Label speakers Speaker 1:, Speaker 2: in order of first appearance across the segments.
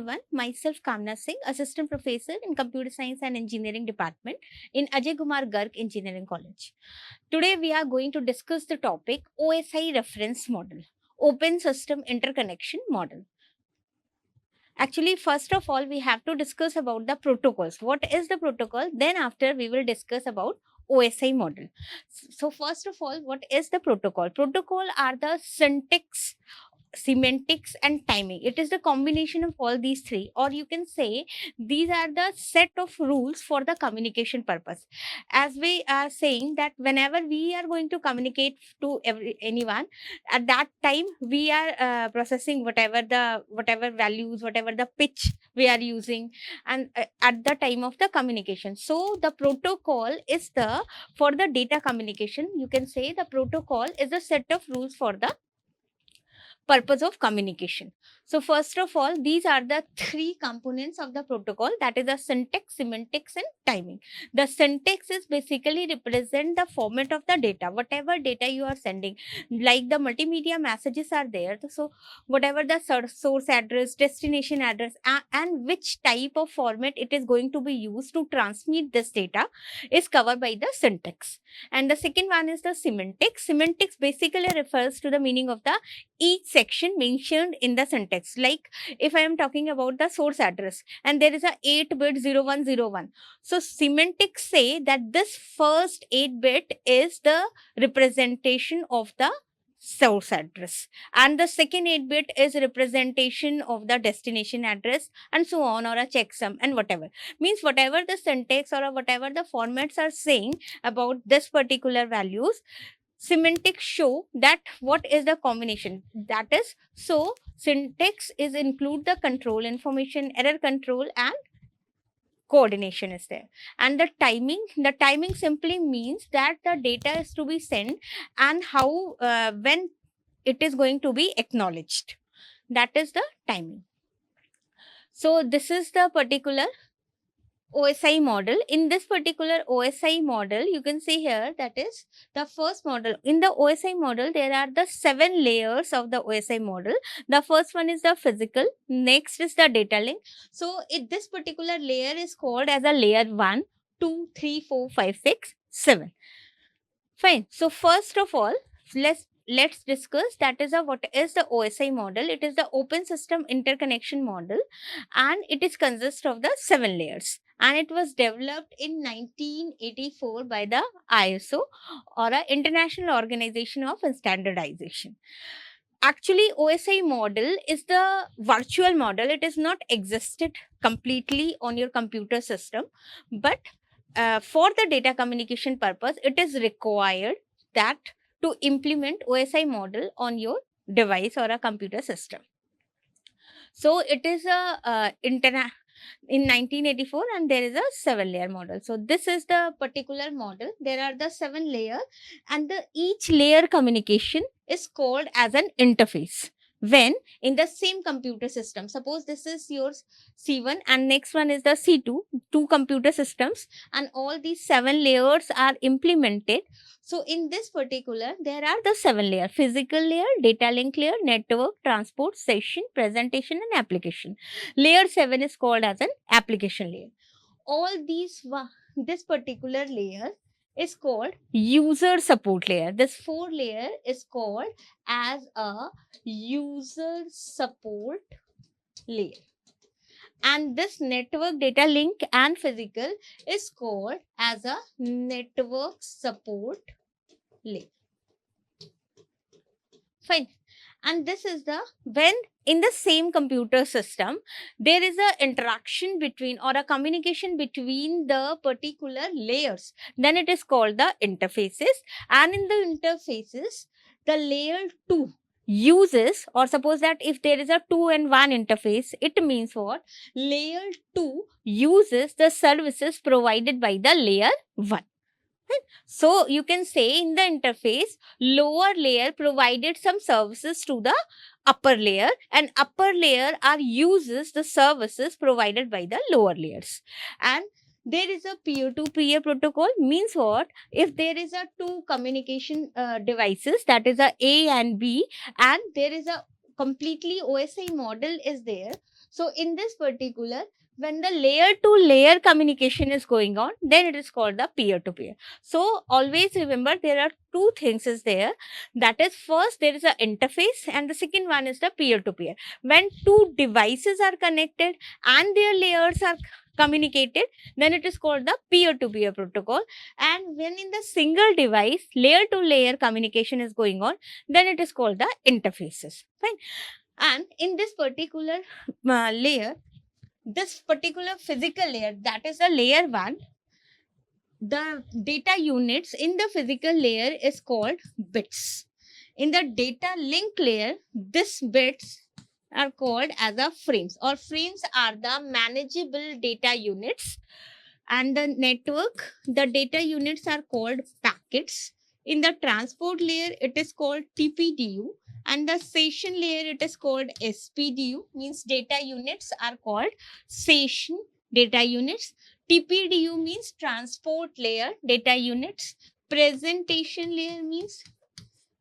Speaker 1: everyone. Myself Kamna Singh, Assistant Professor in Computer Science and Engineering Department in Garg Engineering College. Today we are going to discuss the topic OSI reference model, Open System Interconnection Model. Actually, first of all, we have to discuss about the protocols. What is the protocol? Then after we will discuss about OSI model. So first of all, what is the protocol? Protocol are the syntax, semantics and timing. It is the combination of all these three, or you can say these are the set of rules for the communication purpose. As we are saying that whenever we are going to communicate to anyone, at that time we are processing whatever values, whatever the pitch we are using, and at the time of the communication. So the protocol is the, for the data communication, you can say the protocol is a set of rules for the purpose of communication. So first of all, these are the three components of the protocol, that is the syntax, semantics and timing. The syntax is basically represent the format of the data, whatever data you are sending, like the multimedia messages are there. So whatever the source address, destination address, and which type of format it is going to be used to transmit this data is covered by the syntax. And the second one is the semantics. Semantics basically refers to the meaning of the each section mentioned in the syntax. Like if I am talking about the source address and there is a 8-bit 0101. So semantics say that this first 8-bit is the representation of the source address, and the second 8-bit is representation of the destination address, and so on, or a checksum, and whatever. Means whatever the syntax or whatever the formats are saying about this particular values, semantics show that what is the combination. That is, so syntax is include the control information, error control and coordination is there. And the timing simply means that the data is to be sent and how when it is going to be acknowledged. That is the timing. So this is the particular OSI model. In this particular OSI model, you can see here that is the first model. In the OSI model, there are the 7 layers of the OSI model. The first one is the physical, next is the data link. So this particular layer is called as a layer 1, 2, 3, 4, 5, 6, 7. Fine. So first of all, let's discuss that is what is the OSI model. It is the open system interconnection model, and it is consist of the 7 layers, and it was developed in 1984 by the ISO, or a International Organization of Standardization. Actually, OSI model is the virtual model. It is not existed completely on your computer system, but for the data communication purpose, it is required that to implement OSI model on your device or a computer system. So it is a in 1984, and there is a 7-layer model. So this is the particular model. There are the 7 layer, and each layer communication is called as an interface. When in the same computer system, suppose this is yours C1 and next one is the C2, two computer systems, and all these 7 layers are implemented. So in this particular, there are the 7 layer: physical layer, data link layer, network, transport, session, presentation and application. Layer 7 is called as an application layer. All these, this particular layer is called user support layer. This 4 layer is called as a user support layer. And this network, data link and physical is called as a network support layer. Fine. And this is the, when in the same computer system, there is a interaction between or a communication between the particular layers, then it is called the interfaces. And in the interfaces, the layer 2 uses, or suppose that if there is a 2 and 1 interface, it means what? Layer 2 uses the services provided by the layer 1. So you can say in the interface, lower layer provided some services to the upper layer, and upper layer uses the services provided by the lower layers. And there is a peer-to-peer protocol. Means what? If there is a 2 communication devices, that is a and B, and there is a completely OSI model is there. So in this particular, when the layer to layer communication is going on, then it is called the peer to peer. So always remember there are two things is there. That is, first there is a interface and the second one is the peer to peer. When two devices are connected and their layers are communicated, then it is called the peer to peer protocol. And when in the single device layer to layer communication is going on, then it is called the interfaces. Fine. And in this particular layer, this particular physical layer, that is the layer 1, the data units in the physical layer is called bits. In the data link layer, this bits are called as a frames, or frames are the manageable data units. And the network, the data units are called packets. In the transport layer, it is called TPDU, and the session layer, it is called SPDU, means data units are called session data units. TPDU means transport layer data units. Presentation layer means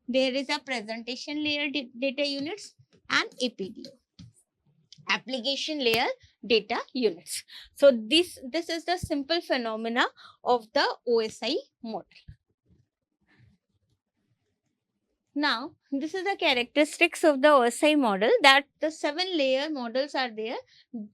Speaker 1: there is a presentation layer data units, and APDU, application layer data units. So this is the simple phenomena of the OSI model. Now, this is the characteristics of the OSI model, that the 7 layer models are there.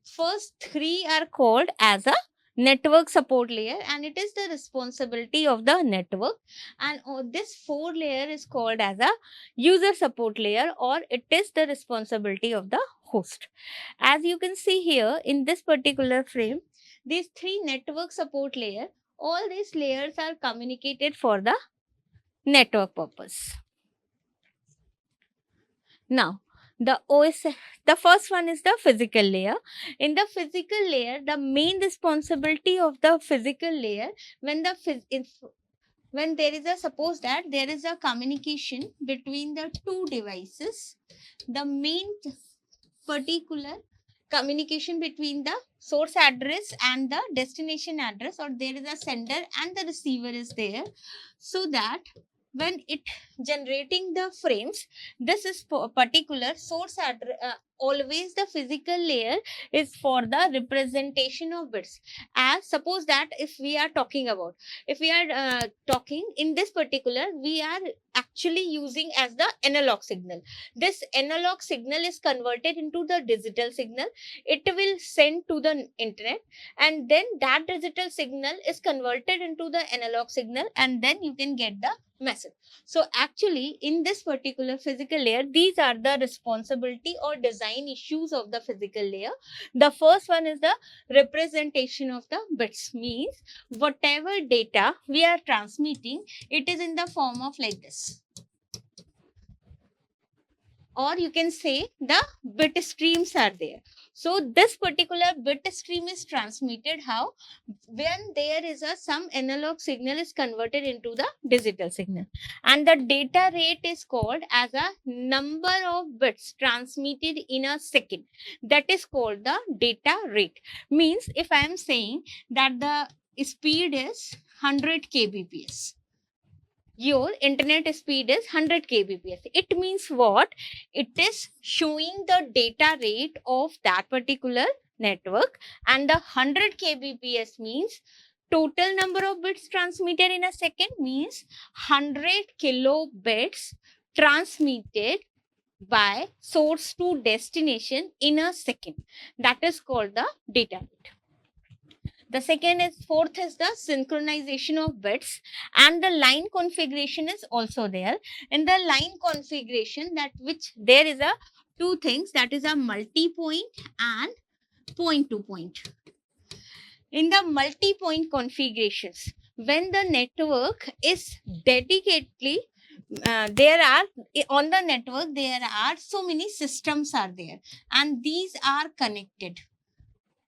Speaker 1: First 3 are called as a network support layer, and it is the responsibility of the network. And this 4 layer is called as a user support layer, or it is the responsibility of the host. As you can see here in this particular frame, these 3 network support layer, all these layers are communicated for the network purpose. Now, the first one is the physical layer. In the physical layer, the main responsibility of the physical layer, when there is a, suppose that there is a communication between the two devices, the main particular communication between the source address and the destination address, or there is a sender and the receiver is there, so that when it generating the frames, this is particular source address, always the physical layer is for the representation of bits. As suppose that if we are talking about, if we are talking in this particular, we are actually using as the analog signal. This analog signal is converted into the digital signal. It will send to the internet, and then that digital signal is converted into the analog signal, and then you can get the message. So actually in this particular physical layer, these are the responsibility or design issues of the physical layer. The first one is the representation of the bits, means whatever data we are transmitting, it is in the form of like this, or you can say the bit streams are there. So this particular bit stream is transmitted how? When there is a some analog signal is converted into the digital signal, and the data rate is called as a number of bits transmitted in a second. That is called the data rate. Means if I am saying that the speed is 100 kbps, your internet speed is 100 kbps. It means what? It is showing the data rate of that particular network, and the 100 kbps means total number of bits transmitted in a second, means 100 kilobits transmitted by source to destination in a second. That is called the data rate. The fourth is the synchronization of bits, and the line configuration is also there. In the line configuration, that which there is a two things, that is a multi-point and point-to-point. In the multi-point configurations, when the network is dedicatedly there are on the network, there are so many systems are there, and these are connected.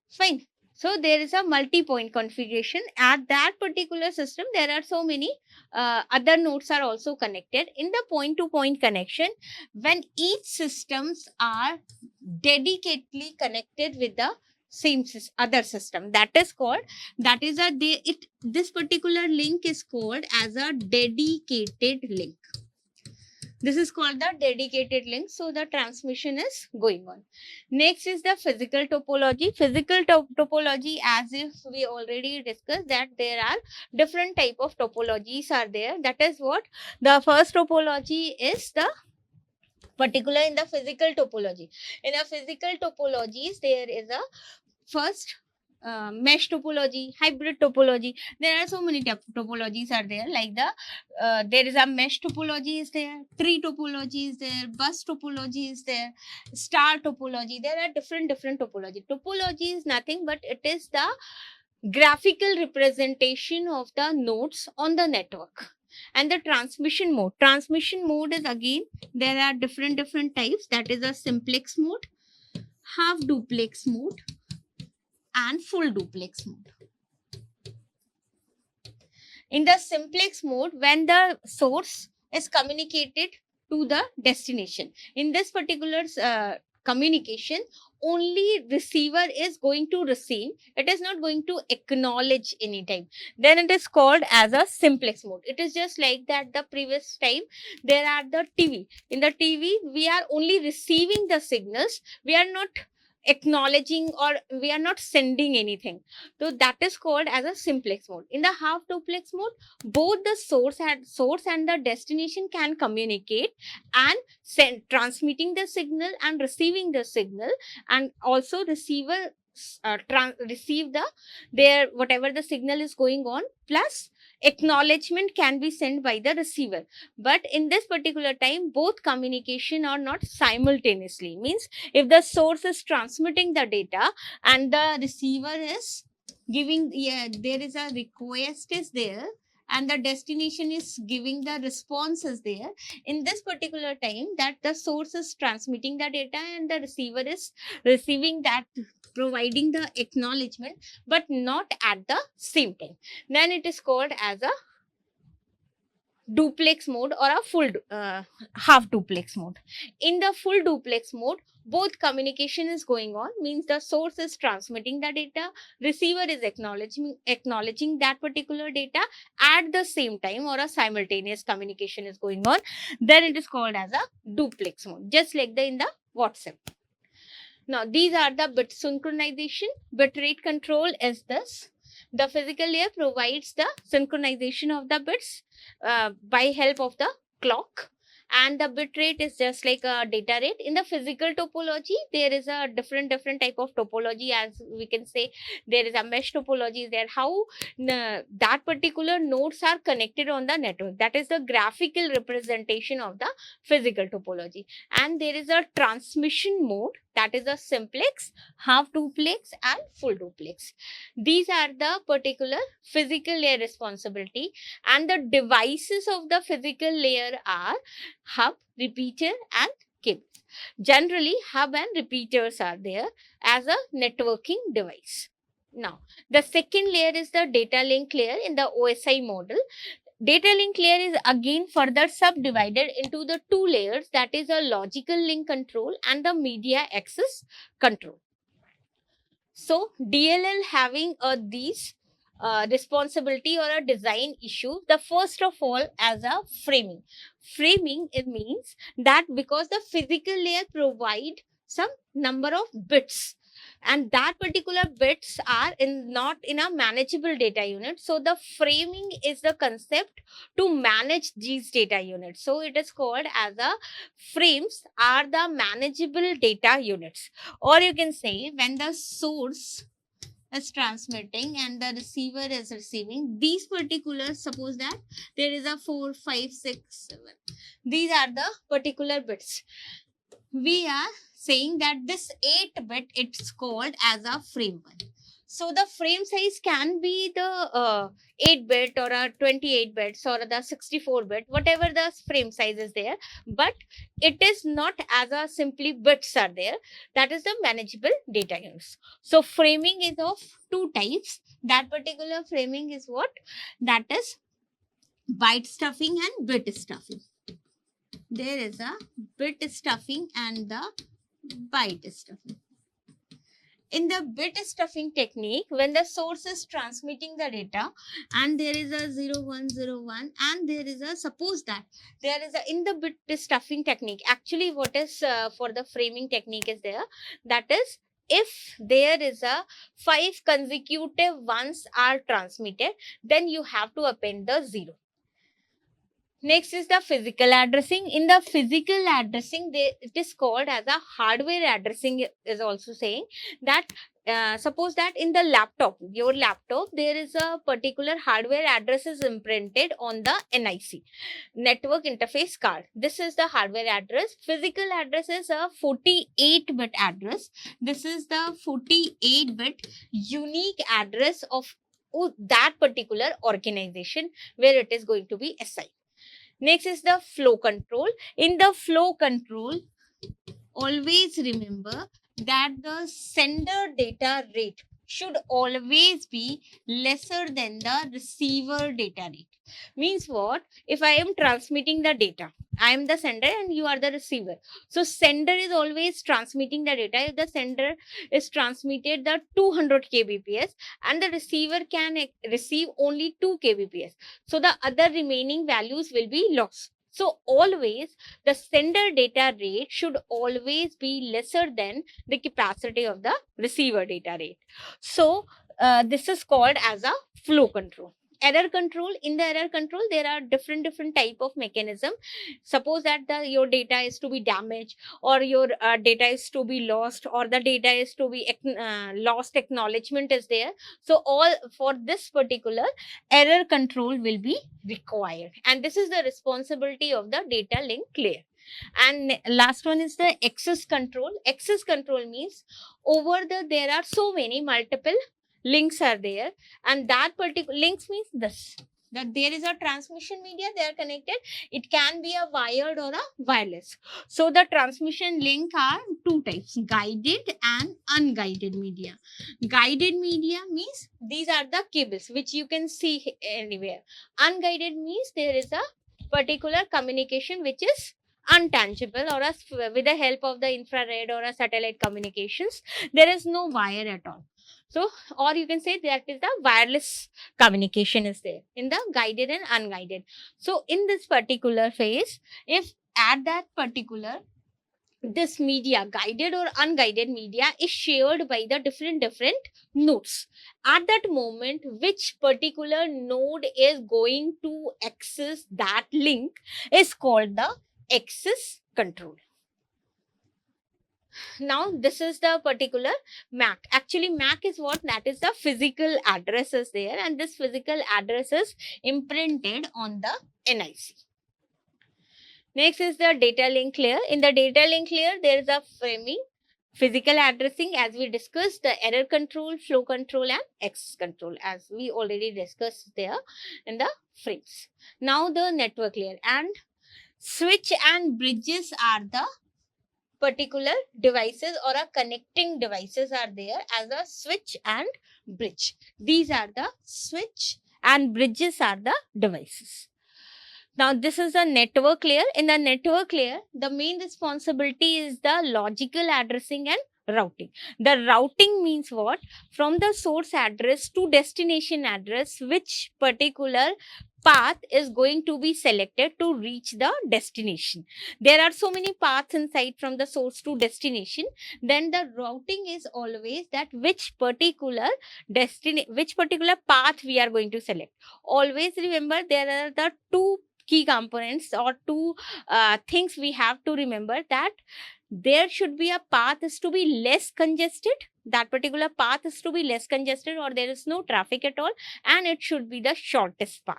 Speaker 1: Fine. So there is a multi-point configuration. At that particular system, there are so many other nodes are also connected. In the point-to-point connection, when each systems are dedicatedly connected with the same other system, that is called, that is a this particular link is called as a dedicated link. This is called the dedicated link. So the transmission is going on. Next is the physical topology. Physical topology, as if we already discussed that there are different type of topologies are there. That is what the first topology is, the particular in the physical topology. In the physical topologies, there is a first mesh topology, hybrid topology. There are so many topologies are there, like there is a mesh topology is there, tree topology is there, bus topology is there, star topology. There are different topology. Topology is nothing but it is the graphical representation of the nodes on the network. And the transmission mode is, again, there are different types. That is a simplex mode, half duplex mode, and full duplex mode. In the simplex mode, when the source is communicated to the destination, in this particular communication, only receiver is going to receive. It is not going to acknowledge any time. Then it is called as a simplex mode. It is just like that the previous time there are the TV. In the TV, we are only receiving the signals. We are not acknowledging or we are not sending anything. So that is called as a simplex mode. In the half duplex mode, both the source and the destination can communicate and transmitting the signal and receiving the signal, and also receiver receive their whatever the signal is going on, plus acknowledgement can be sent by the receiver. But in this particular time, both communication are not simultaneously. Means if the source is transmitting the data and the receiver is giving, there is a request is there and the destination is giving the response is there. In this particular time, that the source is transmitting the data and the receiver is receiving that, providing the acknowledgement, but not at the same time, then it is called as a duplex mode or a full half duplex mode. In the full duplex mode, both communication is going on. Means the source is transmitting the data, receiver is acknowledging that particular data at the same time, or a simultaneous communication is going on. Then it is called as a duplex mode, just like in the WhatsApp. Now, these are the bit synchronization. Bit rate control is this. The physical layer provides the synchronization of the bits by help of the clock. And the bit rate is just like a data rate. In the physical topology, there is a different type of topology. As we can say, there is a mesh topology there. How that particular nodes are connected on the network. That is the graphical representation of the physical topology. And there is a transmission mode. That is a simplex, half duplex, and full duplex. These are the particular physical layer responsibility. And the devices of the physical layer are hub, repeater, and cables. Generally, hub and repeaters are there as a networking device. Now, the second layer is the data link layer in the OSI model. Data link layer is again further subdivided into the two layers, that is a logical link control and the media access control. So DLL having these responsibility or a design issue. The first of all, as a framing. Framing, it means that because the physical layer provide some number of bits, and that particular bits are not in a manageable data unit. So the framing is the concept to manage these data units. So it is called as a frames are the manageable data units. Or you can say, when the source is transmitting and the receiver is receiving, these particulars, suppose that there is a 4, 5, 6, 7. These are the particular bits. We are saying that this 8 bit, it's called as a frame 1. So the frame size can be the 8 bit or a 28 bits or the 64 bit, whatever the frame size is there. But it is not as a simply bits are there. That is the manageable data units. So framing is of two types. That particular framing is what? That is byte stuffing and bit stuffing. There is a bit stuffing and the byte stuffing. In the bit stuffing technique, when the source is transmitting the data and there is a 0101 and there is a, suppose that there is a, in the bit stuffing technique, actually what is for the framing technique is there, that is, if there is a 5 consecutive ones are transmitted, then you have to append the 0. Next is the physical addressing. In the physical addressing, it is called as a hardware addressing, is also saying that suppose that in the laptop, your laptop, there is a particular hardware address is imprinted on the NIC, network interface card. This is the hardware address. Physical address is a 48-bit address. This is the 48-bit unique address of that particular organization where it is going to be assigned. Next is the flow control. In the flow control, always remember that the sender data rate should always be lesser than the receiver data rate. Means what? If I am transmitting the data, I am the sender and you are the receiver. So sender is always transmitting the data. If the sender is transmitted the 200 kbps and the receiver can receive only 2 kbps, so the other remaining values will be lost. So always the sender data rate should always be lesser than the capacity of the receiver data rate. So this is called as a flow control. Error control. In the error control, there are different type of mechanism. Suppose that your data is to be damaged, or your data is to be lost, or the data is to be lost acknowledgement is there. So all for this particular error control will be required, and this is the responsibility of the data link layer. And last one is the access control. Access control means over there are so many multiple links are there, and that particular links means this, that there is a transmission media, they are connected. It can be a wired or a wireless. So the transmission link are two types, guided and unguided media. Guided media means these are the cables which you can see anywhere. Unguided means there is a particular communication which is untangible, or with the help of the infrared or a satellite communications, there is no wire at all. So, or you can say that is the wireless communication is there in the guided and unguided. So in this particular phase, if at that particular this media, guided or unguided media, is shared by the different nodes, at that moment which particular node is going to access that link is called the access control. Now this is the particular MAC. Actually MAC is what? That is the physical address is there, and this physical address is imprinted on the NIC. Next is the data link layer. In the data link layer, there is a framing, physical addressing, as we discussed, the error control, flow control, and access control, as we already discussed there in the frames. Now the network layer, and switch and bridges are the particular devices or a connecting devices are there as a switch and bridge. These are the switch and bridges are the devices. Now this is the network layer. In the network layer, the main responsibility is the logical addressing and routing. The routing means what? From the source address to destination address, which particular path is going to be selected to reach the destination. There are so many paths inside from the source to destination. Then the routing is always that which particular path we are going to select. Always remember there are the two key components or two things we have to remember, that there should be a path is to be less congested. That particular path is to be less congested, or there is no traffic at all, and it should be the shortest path.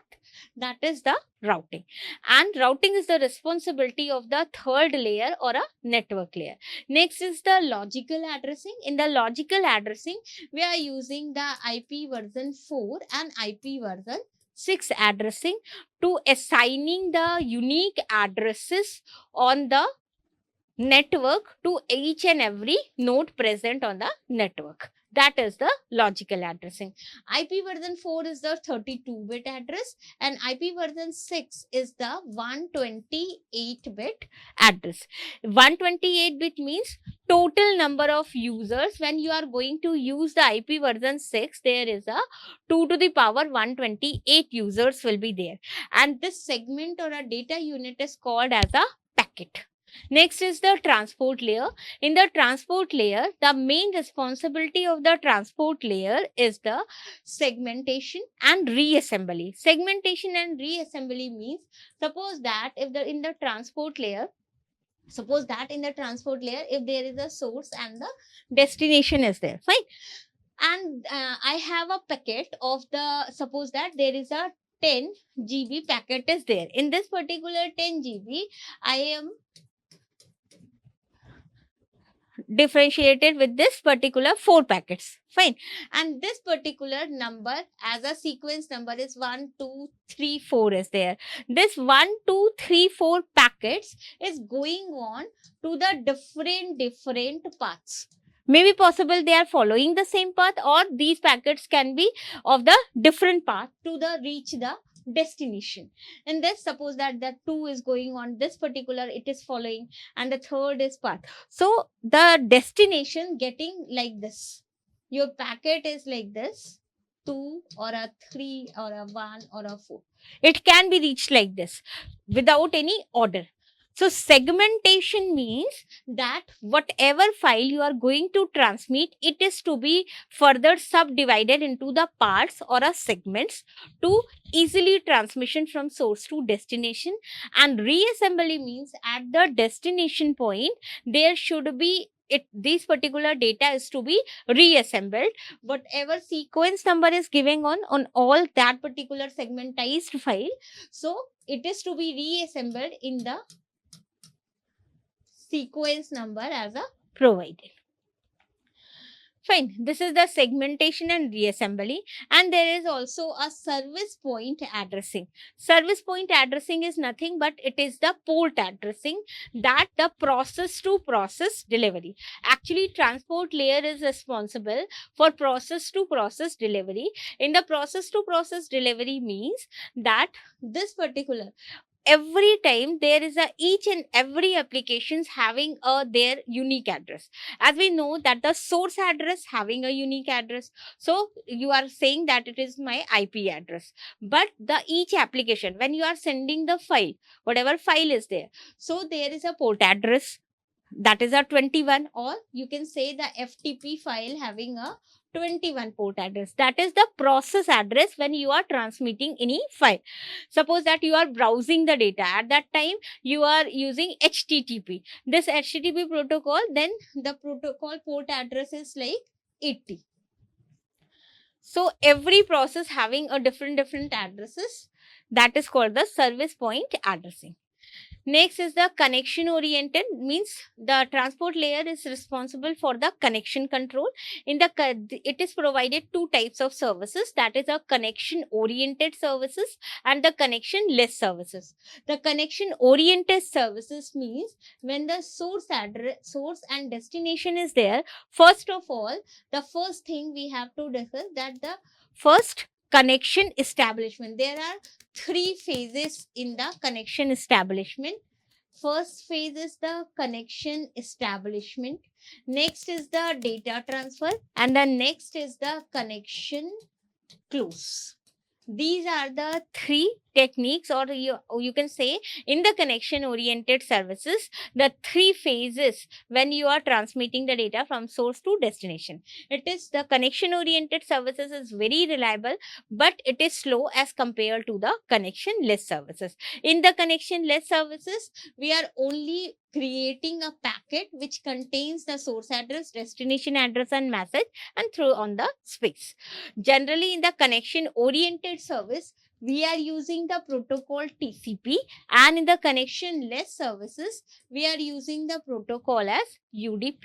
Speaker 1: That is the routing. And routing is the responsibility of the third layer or a network layer. Next is the logical addressing. In the logical addressing, we are using the IP version 4 and IP version 6 addressing to assigning the unique addresses on the network to each and every node present on the network. That is the logical addressing. IP version 4 is the 32-bit address, and IP version 6 is the 128-bit address. 128-bit means total number of users. When you are going to use the IP version 6, there is a 2 to the power 128 users will be there, and this segment or a data unit is called as a packet. Next is the transport layer. In the transport layer, the main responsibility of the transport layer is the segmentation and reassembly. Segmentation and reassembly means, suppose that if the in the transport layer, if there is a source and the destination is there, fine, and I have a packet of the, suppose that there is a 10 GB packet is there. In this particular 10 GB, I am differentiated with this particular 4 packets, fine, and this particular number as a sequence number is 1 2 3 4 is there. This 1 2 3 4 packets is going on to the different paths. Maybe possible they are following the same path, or these packets can be of the different path to the reach the destination. And this, suppose that the 2 is going on this particular, it is following, and the third is path. So the destination getting like this, your packet is like this, 2 or a 3 or a 1 or a 4, it can be reached like this without any order. So segmentation means that whatever file you are going to transmit, it is to be further subdivided into the parts or a segments to easily transmission from source to destination. And reassembly means at the destination point, there should be this particular data is to be reassembled. Whatever sequence number is giving on all that particular segmentized file, so it is to be reassembled in the sequence number as a provided. Fine, this is the segmentation and reassembly. And there is also a service point addressing. Service point addressing is nothing but it is the port addressing, that the process to process delivery. Actually, transport layer is responsible for process to process delivery. In the process to process delivery means that this particular, every time there is a each and every applications having their unique address. As we know that the source address having a unique address, so you are saying that it is my IP address, but the each application, when you are sending the file, whatever file is there, so there is a port address, that is a 21, or you can say the FTP file having a 21 port address. That is the process address when you are transmitting any file. Suppose that you are browsing the data, at that time you are using HTTP, this HTTP protocol, then the protocol port address is like 80. So every process having a different addresses, that is called the service point addressing. Next is the connection oriented, means the transport layer is responsible for the connection control. It is provided two types of services, that is a connection oriented services and the connection less services. The connection oriented services means when the source and destination is there, first of all, the first thing we have to discuss that the first connection establishment. There are 3 phases in the connection establishment. First phase is the connection establishment. Next is the data transfer, and the next is the connection close. These are the 3 techniques, or you can say in the connection oriented services, the 3 phases when you are transmitting the data from source to destination. It is the connection oriented services is very reliable, but it is slow as compared to the connection less services. In the connection less services, we are only creating a packet which contains the source address, destination address and message, and throw on the space. Generally, in the connection oriented service, we are using the protocol TCP, and in the connection less services, we are using the protocol as UDP.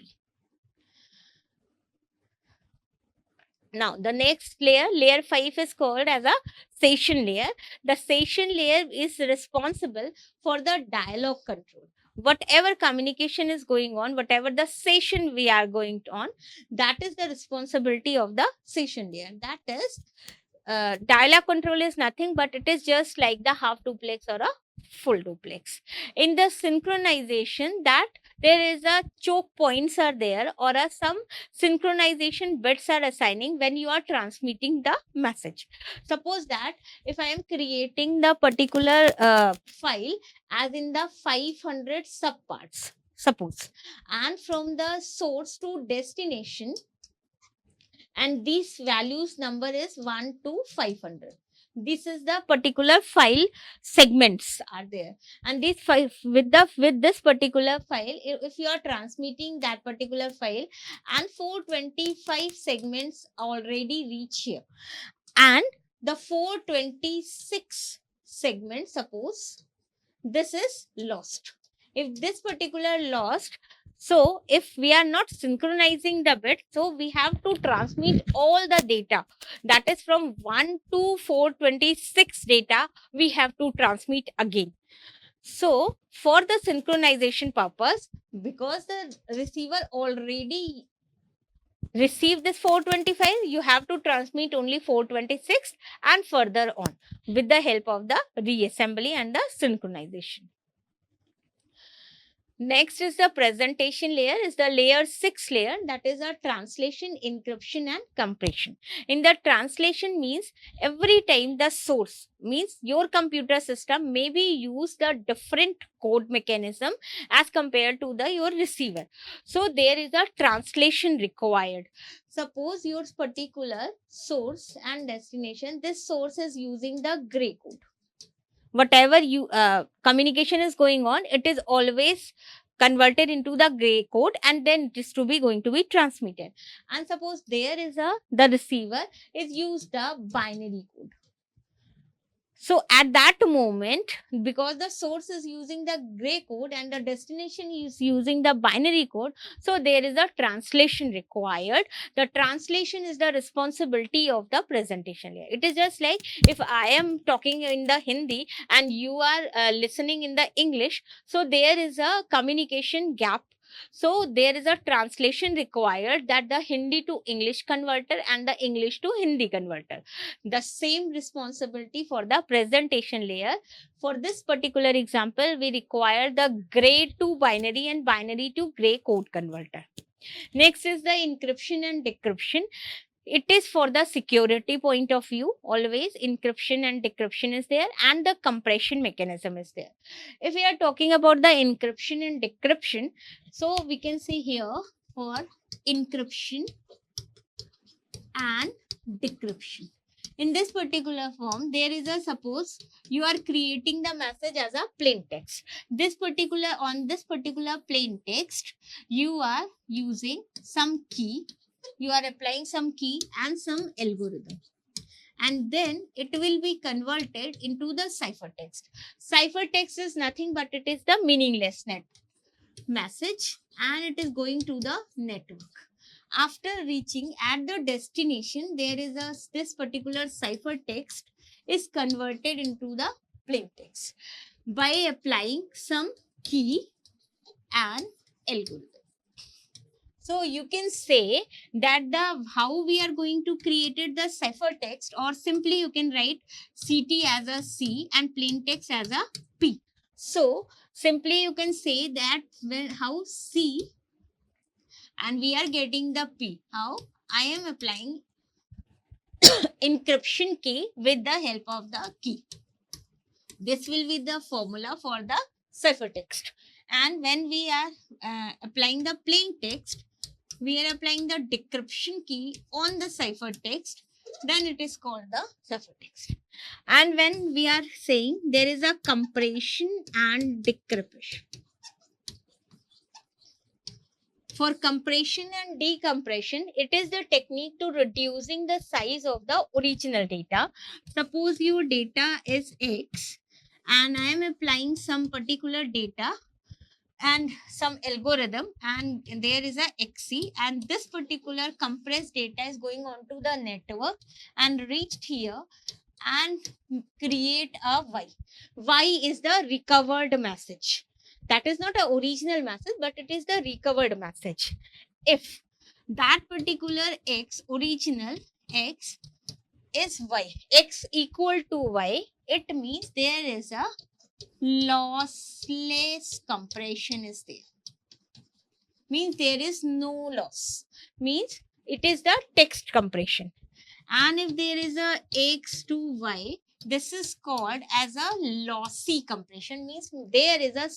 Speaker 1: Now, the next layer, layer 5, is called as a session layer. The session layer is responsible for the dialogue control. Whatever communication is going on, whatever the session we are going on, that is the responsibility of the session layer. That is, dialogue control is nothing but it is just like the half duplex or a full duplex. In the synchronization, that there is a choke points are there, or a some synchronization bits are assigning when you are transmitting the message. Suppose that if I am creating the particular file as in the 500 subparts, suppose, and from the source to destination, and these values number is 1 to 500. This is the particular file segments are there, and these five with this particular file, if you are transmitting that particular file, and 425 segments already reach here, and the 426 segment, suppose this is lost. If this particular lost, so if we are not synchronizing the bit, so we have to transmit all the data, that is from 1 to 426 data we have to transmit again. So for the synchronization purpose, because the receiver already received this 425, you have to transmit only 426 and further on with the help of the reassembly and the synchronization. Next is the presentation layer, is the layer 6 layer, that is a translation, encryption and compression. In the translation means every time the source means your computer system maybe use the different code mechanism as compared to the your receiver. So there is a translation required. Suppose your particular source and destination, this source is using the gray code. Whatever you communication is going on, it is always converted into the gray code, and then it is to be going to be transmitted. And suppose there is a the receiver is used the binary code. So at that moment, because the source is using the gray code and the destination is using the binary code, so there is a translation required. The translation is the responsibility of the presentation layer. It is just like if I am talking in the Hindi and you are listening in the English, so there is a communication gap. So there is a translation required, that the Hindi to English converter and the English to Hindi converter. The same responsibility for the presentation layer. For this particular example, we require the gray to binary and binary to gray code converter. Next is the encryption and decryption. It is for the security point of view. Always encryption and decryption is there, and the compression mechanism is there. If we are talking about the encryption and decryption, so we can see here for encryption and decryption. In this particular form, there is a, suppose you are creating the message as a plain text. On this particular plain text, you are using some key, you are applying some key and some algorithm, and then it will be converted into the ciphertext. Ciphertext is nothing but it is the meaningless message, and it is going to the network. After reaching at the destination, there is this particular ciphertext is converted into the plain text by applying some key and algorithm. So you can say that how we are going to create the ciphertext, or simply you can write CT as a C and plain text as a P. So simply you can say that how C, and we are getting the P. How? I am applying encryption key with the help of the key. This will be the formula for the ciphertext. And when we are applying the plain text, we are applying the decryption key on the ciphertext, then it is called the ciphertext. And when we are saying there is a compression and decryption. For compression and decompression, it is the technique to reducing the size of the original data. Suppose your data is X and I am applying some particular data and some algorithm, and there is a XC, and this particular compressed data is going on to the network and reached here and create a Y. Y is the recovered message. That is not a original message, but it is the recovered message. If that particular X, original X, is Y, X equal to Y, it means there is a lossless compression is there. Means there is no loss. Means it is the text compression. And if there is a X to Y, this is called as a lossy compression. Means there is a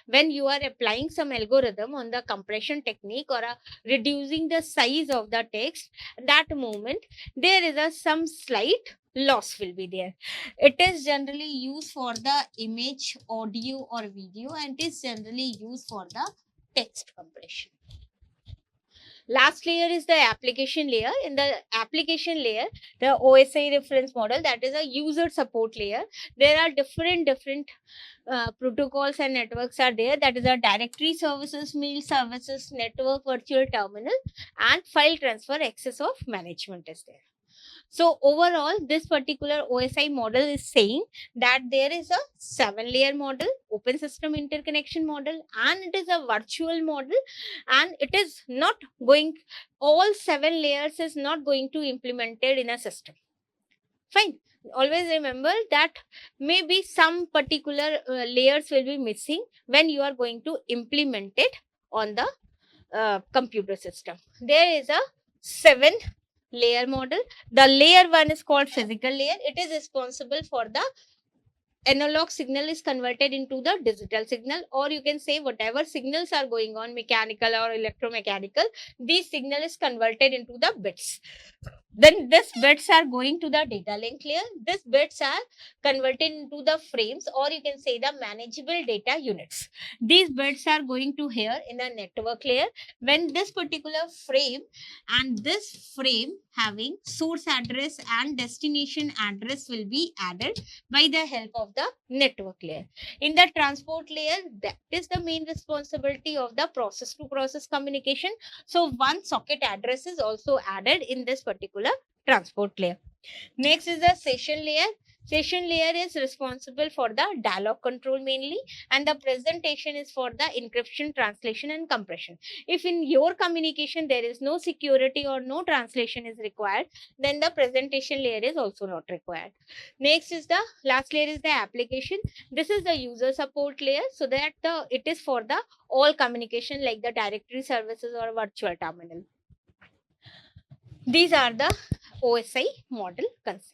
Speaker 1: when you are applying some algorithm on the compression technique or reducing the size of the text, that moment there is a some slight loss will be there. It is generally used for the image, audio or video, and it is generally used for the text compression. Last layer is the application layer. In the application layer, the OSI reference model, that is a user support layer. There are different protocols and networks are there. That is a directory services, mail services, network virtual terminal, and file transfer access of management is there. So overall, this particular OSI model is saying that there is a 7-layer model, open system interconnection model, and it is a virtual model, and it is not going, all 7 layers is not going to implemented in a system. Fine. Always remember that maybe some particular layers will be missing when you are going to implement it on the computer system. There is a 7-layer model. The layer 1 is called physical layer. It is responsible for the analog signal is converted into the digital signal, or you can say whatever signals are going on, mechanical or electromechanical, these signal is converted into the bits. Then these bits are going to the data link layer. These bits are converted into the frames, or you can say the manageable data units. These bits are going to here in the network layer. When this particular frame and this frame having source address and destination address will be added by the help of the network layer. In the transport layer, that is the main responsibility of the process to process communication. So one socket address is also added in this particular transport layer. Next is the session layer. Session layer is responsible for the dialog control mainly, and the presentation is for the encryption, translation and compression. If in your communication there is no security or no translation is required, then the presentation layer is also not required. Next is the last layer is the application. This is the user support layer, so that it is for the all communication like the directory services or virtual terminal. These are the OSI model concepts.